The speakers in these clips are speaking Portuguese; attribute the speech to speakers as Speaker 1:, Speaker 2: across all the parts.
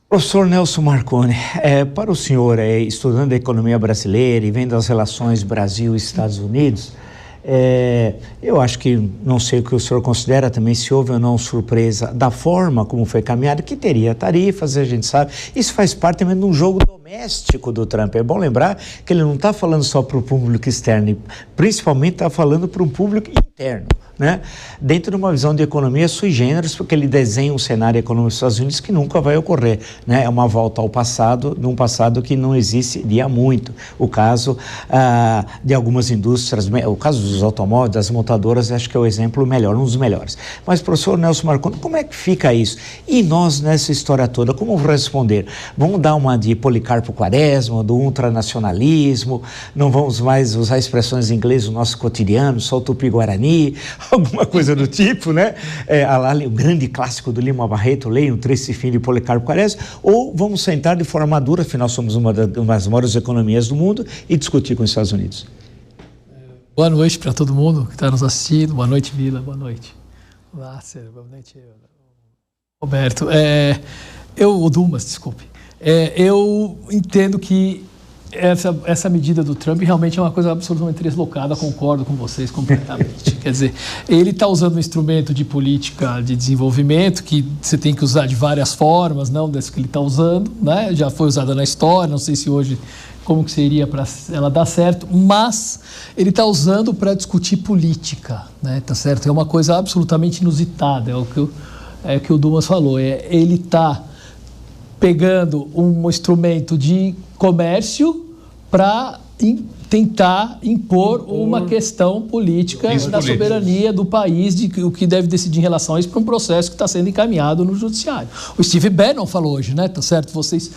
Speaker 1: Professor Nelson Marconi, para o senhor, estudando a economia brasileira e vendo as relações Brasil e Estados Unidos, eu acho que, não sei o que o senhor considera também, se houve ou não surpresa da forma como foi caminhado, que teria tarifas, a gente sabe, isso faz parte também de um jogo doméstico do Trump. É bom lembrar que ele não está falando só para o público externo, principalmente está falando para um público interno, né? Dentro de uma visão de economia sui generis, porque ele desenha um cenário econômico dos Estados Unidos que nunca vai ocorrer, né? É uma volta ao passado, num passado que não existiria muito. O caso de algumas indústrias, o caso dos automóveis, das montadoras, acho que é o exemplo melhor, um dos melhores. Mas, professor Nelson Marconi, como é que fica isso? E nós, nessa história toda, como responder? Vamos dar uma de Policarpo Quaresma, do ultranacionalismo, não vamos mais usar expressões em inglês no nosso cotidiano, só o Tupi-Guarani, alguma coisa do tipo, né? O grande clássico do Lima Barreto, leiam o Trecho e Fim de Policarpo Quaresma, ou vamos sentar de forma madura, afinal somos uma das maiores economias do mundo, e discutir com os Estados Unidos.
Speaker 2: Boa noite para todo mundo que está nos assistindo. Boa noite, Vila. Boa noite, Lácer. Boa noite, Roberto. O Dumas, desculpe. Eu entendo que essa medida do Trump realmente é uma coisa absolutamente deslocada, concordo com vocês completamente. Quer dizer, ele está usando um instrumento de política de desenvolvimento que você tem que usar de várias formas, não desse que ele está usando, né? Já foi usada na história, não sei se hoje como que seria para ela dar certo, mas ele está usando para discutir política, né? Tá certo? É uma coisa absolutamente inusitada, é o que o Dumas falou, ele está pegando um instrumento de comércio para tentar impor uma questão política da soberania do país, de o que deve decidir em relação a isso, para um processo que está sendo encaminhado no judiciário. O Steve Bannon falou hoje, né? Tá certo? Vocês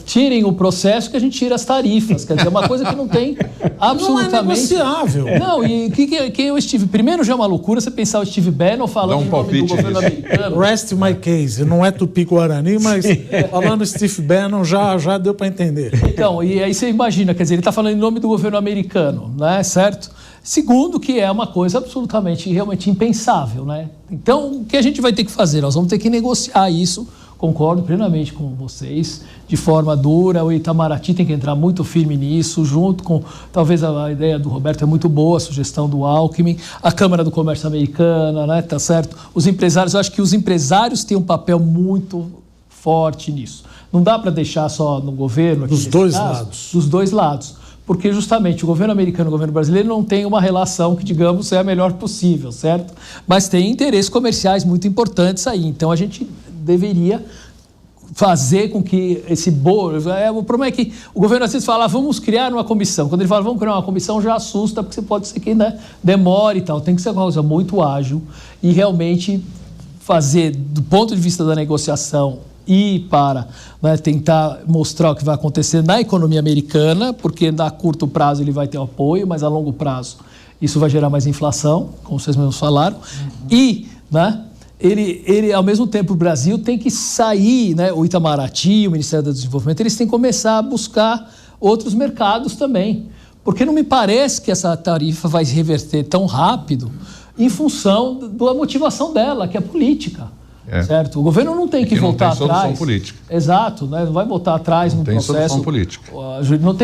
Speaker 2: tirem o processo que a gente tira as tarifas. Quer dizer, é uma coisa que não tem absolutamente...
Speaker 3: Não é negociável.
Speaker 2: Não, e quem é o Steve... Primeiro já é uma loucura você pensar o Steve Bannon falando em nome do governo americano.
Speaker 3: Rest my case. Não é Tupi-Guarani, mas falando Steve Bannon já deu para entender.
Speaker 2: Então, e aí você imagina, quer dizer, ele está falando em nome do governo americano, né? Certo? Segundo, que é uma coisa absolutamente, realmente impensável, né? Então, o que a gente vai ter que fazer? Nós vamos ter que negociar isso. Concordo plenamente com vocês, de forma dura. O Itamaraty tem que entrar muito firme nisso, junto com, talvez a ideia do Roberto é muito boa, a sugestão do Alckmin, a Câmara do Comércio Americana, né, tá certo? Os empresários, eu acho que os empresários têm um papel muito forte nisso. Não dá para deixar só no governo...
Speaker 3: Dos dois lados.
Speaker 2: Dos dois lados. Porque justamente o governo americano e o governo brasileiro não tem uma relação que, digamos, é a melhor possível, certo? Mas tem interesses comerciais muito importantes aí. Então a gente deveria fazer com que esse bolo... O problema é que o governo às vezes fala, vamos criar uma comissão. Quando ele fala, vamos criar uma comissão, já assusta, porque pode ser que ainda demore e tal. Tem que ser uma coisa muito ágil e realmente fazer, do ponto de vista da negociação e para, né, tentar mostrar o que vai acontecer na economia americana, porque a curto prazo ele vai ter apoio, mas a longo prazo isso vai gerar mais inflação, como vocês mesmos falaram. E, né, ele, ao mesmo tempo, o Brasil tem que sair, né, o Itamaraty, o Ministério do Desenvolvimento, eles têm que começar a buscar outros mercados também. Porque não me parece que essa tarifa vai se reverter tão rápido em função da motivação dela, que é política. Certo? O governo não tem que voltar atrás. Não tem solução política. Exato, né? Não vai voltar atrás no processo. Não tem solução política.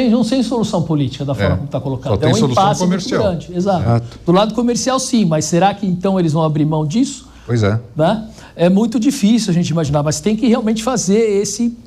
Speaker 2: Não tem solução política da forma como está colocado.
Speaker 4: Só tem solução comercial.
Speaker 2: Muito grande. Exato. Do lado comercial, sim, mas será que então eles vão abrir mão disso?
Speaker 4: Pois é.
Speaker 2: Né? É muito difícil a gente imaginar, mas tem que realmente fazer esse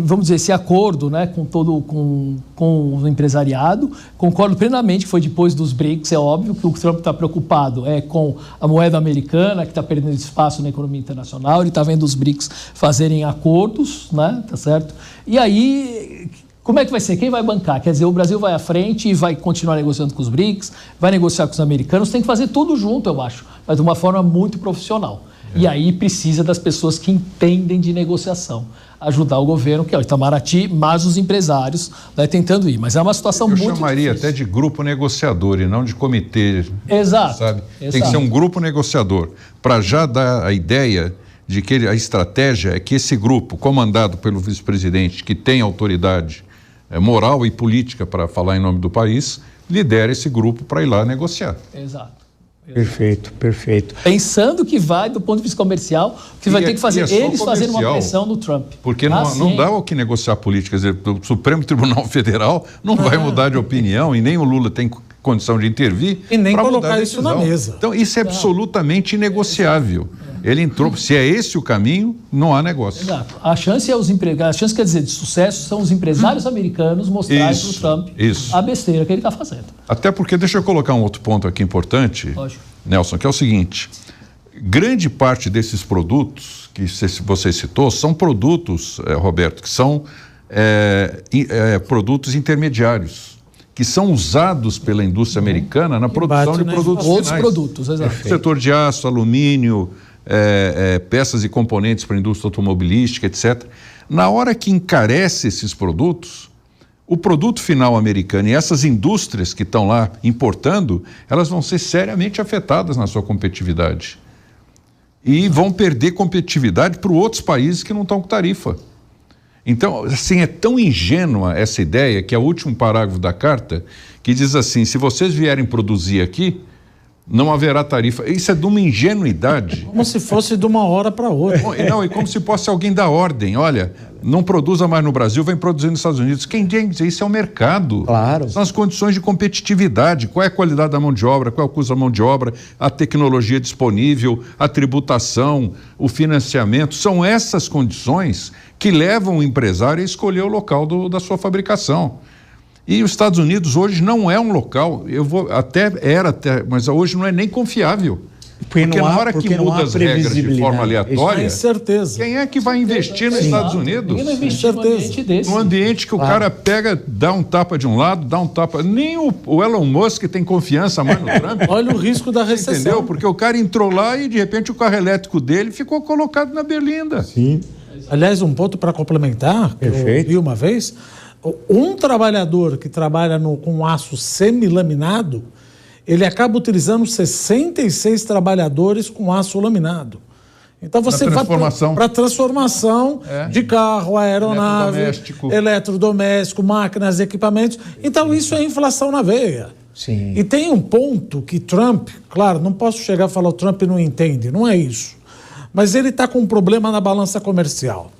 Speaker 2: vamos dizer, esse acordo, né, com o empresariado. Concordo plenamente que foi depois dos BRICS. É óbvio que o Trump está preocupado com a moeda americana, que está perdendo espaço na economia internacional. Ele está vendo os BRICS fazerem acordos, né, tá certo? E aí, como é que vai ser? Quem vai bancar? Quer dizer, o Brasil vai à frente e vai continuar negociando com os BRICS, vai negociar com os americanos. Tem que fazer tudo junto, eu acho, mas de uma forma muito profissional. E aí precisa das pessoas que entendem de negociação, ajudar o governo, que é o Itamaraty, mas os empresários, né, tentando ir. Mas é uma situação muito difícil. Eu chamaria até de grupo negociador e não de comitê. Exato. Sabe? Exato. Tem que ser um grupo negociador, para já dar a ideia de que a estratégia é que esse grupo, comandado pelo vice-presidente, que tem autoridade moral e política para falar em nome do país, lidere esse grupo para ir lá negociar. Exato.
Speaker 1: Perfeito, perfeito.
Speaker 2: Pensando que vai, do ponto de vista comercial, que vai ter que fazer eles fazerem uma pressão no Trump.
Speaker 4: Porque não dá o que negociar política. Quer dizer, o Supremo Tribunal Federal não vai mudar de opinião e nem o Lula tem condição de intervir
Speaker 3: e nem colocar isso na mesa.
Speaker 4: Então, isso é absolutamente inegociável. Ele entrou, se é esse o caminho, não há negócio.
Speaker 2: Exato. A chance quer dizer, de sucesso são os empresários americanos mostrarem para o Trump a besteira que ele está fazendo.
Speaker 4: Até porque, deixa eu colocar um outro ponto aqui importante,
Speaker 2: Lógico.
Speaker 4: Nelson, que é o seguinte: grande parte desses produtos que você citou são produtos, Roberto, que são produtos intermediários, que são usados pela indústria americana na produção de produtos finais.
Speaker 2: Outros produtos, exato.
Speaker 4: Setor de aço, alumínio, peças e componentes para a indústria automobilística, etc. Na hora que encarece esses produtos, o produto final americano e essas indústrias que estão lá importando, elas vão ser seriamente afetadas na sua competitividade. E vão perder competitividade para outros países que não estão com tarifa. Então, assim, é tão ingênua essa ideia que é o último parágrafo da carta, que diz assim: se vocês vierem produzir aqui, não haverá tarifa. Isso é de uma ingenuidade.
Speaker 3: Como se fosse de uma hora para outra.
Speaker 4: Não, e como se fosse alguém dar ordem. Olha, não produza mais no Brasil, vem produzir nos Estados Unidos. Quem tem que dizer isso é o mercado.
Speaker 1: Claro.
Speaker 4: São as condições de competitividade. Qual é a qualidade da mão de obra, qual é o custo da mão de obra, a tecnologia disponível, a tributação, o financiamento. São essas condições que levam o empresário a escolher o local da sua fabricação. E os Estados Unidos hoje não é um local, mas hoje não é nem confiável. Porque na hora que muda as regras de forma aleatória,
Speaker 3: certeza.
Speaker 4: Quem é que vai investir nos Estados Unidos?
Speaker 2: Ninguém vai investir num ambiente desse.
Speaker 4: Num ambiente que o cara pega, dá um tapa de um lado, dá um tapa... Nem o Elon Musk tem confiança mais no Trump.
Speaker 3: Olha o risco da recessão.
Speaker 4: Entendeu? Porque o cara entrou lá e de repente o carro elétrico dele ficou colocado na berlinda.
Speaker 1: Sim.
Speaker 3: Aliás, um ponto para complementar, que eu vi uma vez, um trabalhador que trabalha com aço semilaminado, ele acaba utilizando 66 trabalhadores com aço laminado. Então você vai para transformação de carro, aeronave, eletrodoméstico, máquinas, equipamentos. Então isso é inflação na veia.
Speaker 1: Sim.
Speaker 3: E tem um ponto que Trump, claro, não posso chegar a falar o Trump não entende, não é isso. Mas ele está com um problema na balança comercial.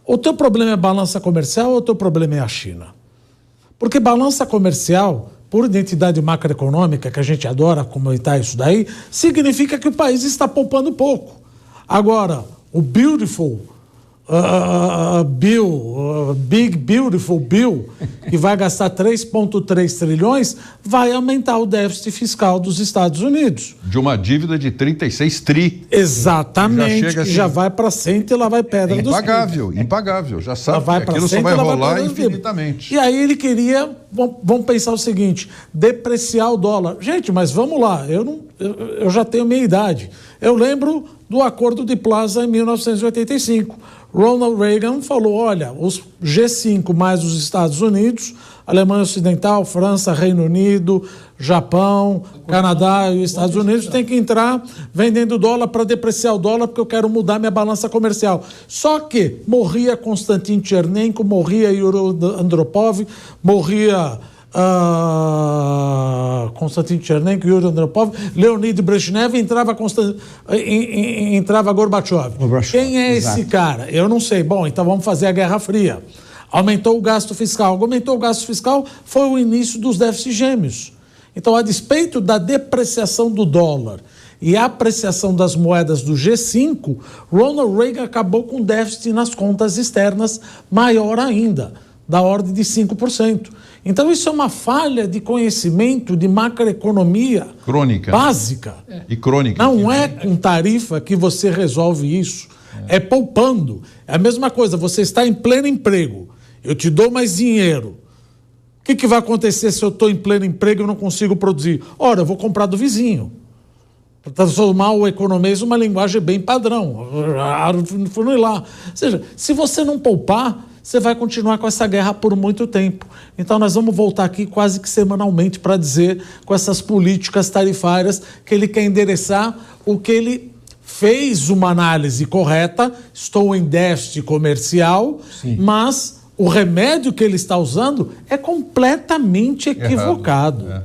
Speaker 3: O teu problema é balança comercial ou o teu problema é a China? Porque balança comercial, por identidade macroeconômica, que a gente adora comentar isso daí, significa que o país está poupando pouco. Agora, o Big Beautiful Bill, que vai gastar 3,3 trilhões, vai aumentar o déficit fiscal dos Estados Unidos.
Speaker 4: De uma dívida de 36 tri.
Speaker 3: Exatamente, que já vai para cento e lá vai pedra dos
Speaker 4: impagável. Já sabe que aquilo só vai rolar infinitamente.
Speaker 3: E aí ele queria, vamos pensar o seguinte, depreciar o dólar. Gente, mas vamos lá, eu já tenho minha idade. Eu lembro do Acordo de Plaza em 1985. Ronald Reagan falou, olha, os G5 mais os Estados Unidos, Alemanha Ocidental, França, Reino Unido, Japão, Canadá e os Estados Unidos têm que entrar vendendo dólar para depreciar o dólar porque eu quero mudar minha balança comercial. Só que morria Konstantin Chernenko, morria Yuri Andropov, morria... Konstantin Chernenko, Yuri Andropov, Leonid Brezhnev, entrava Gorbachev. Quem é esse cara? Eu não sei. Bom, então vamos fazer a Guerra Fria. Aumentou o gasto fiscal. Aumentou o gasto fiscal, foi o início dos déficits gêmeos. Então, a despeito da depreciação do dólar e a apreciação das moedas do G5, Ronald Reagan acabou com déficit nas contas externas maior ainda, da ordem de 5%. Então, isso é uma falha de conhecimento de macroeconomia
Speaker 4: crônica,
Speaker 3: básica.
Speaker 4: E crônica.
Speaker 3: Não é com tarifa que você resolve isso. É poupando. É a mesma coisa, você está em pleno emprego. Eu te dou mais dinheiro. O que vai acontecer se eu estou em pleno emprego e eu não consigo produzir? Ora, eu vou comprar do vizinho. Para transformar o economês numa linguagem bem padrão. Ou seja, se você não poupar, você vai continuar com essa guerra por muito tempo. Então nós vamos voltar aqui quase que semanalmente para dizer, com essas políticas tarifárias, que ele quer endereçar o que ele fez uma análise correta, estou em déficit comercial, sim, mas o remédio que ele está usando é completamente equivocado.